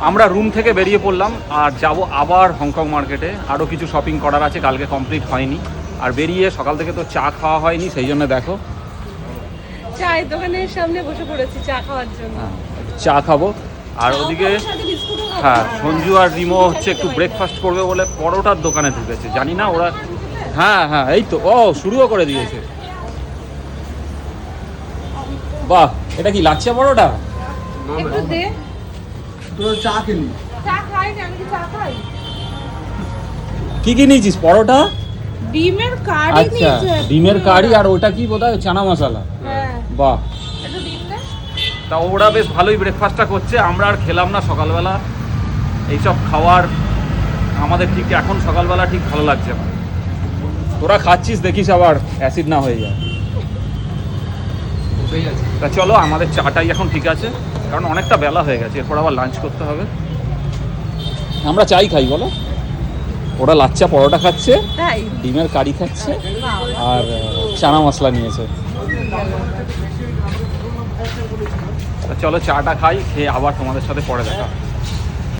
আমরা রুম থেকে বেরিয়ে পড়লাম আর যাব আবার হংকং মার্কেটে। আরও কিছু শপিং করার আছে, কালকে কমপ্লিট হয়নি। আর বেরিয়ে সকাল থেকে তো চা খাওয়া হয়নি, সেই জন্য দেখো চায়ের দোকানের সামনে বসে পড়েছি চা খাওয়ার জন্য। চা খাবো। আর ওদিকে হ্যাঁ, সঞ্জু আর রিমো হচ্ছে একটু ব্রেকফাস্ট করবে বলে পরোটার দোকানে ঢুকেছে। জানি না ওরা, হ্যাঁ হ্যাঁ এই তো, ও শুরুও করে দিয়েছে। বাহ, এটা কি লাচ্ছা পরোটা? একটু দে। তোর চা খেলি? চা খাই না, আমি কি চা খাই? কি কি নিয়েছিস? পরোটা, ডিমের কারি আচ্ছা নিয়েছে। ডিমের কারি, আর ওটা কি বোধহয় চানা মশলা। হ্যাঁ, বাহ, একটু ডিম দে। তা ওরা বেশ ভালোই ব্রেকফাস্টটা করছে। আমরা আর খেলাম না সকালবেলা এইসব খাওয়ার, আমাদের ঠিক এখন সকালবেলা ঠিক ভালো লাগছে না। তোরা খাচ্ছিস দেখিস আবার অ্যাসিড না হয়ে যায়। তা চলো, আমাদের চাটাই এখন ঠিক আছে, কারণ অনেকটা বেলা হয়ে গেছে, এরপর আবার লাঞ্চ করতে হবে। আমরা চাই খাই বলো, ওরা লাচ্চা পরোটা খাচ্ছে, তাই ডিমের কারি খাচ্ছে, আর চানা মশলা নিয়েছে। তা চলো চাটা খাই, খেয়ে আবার তোমাদের সাথে পরে দেখা।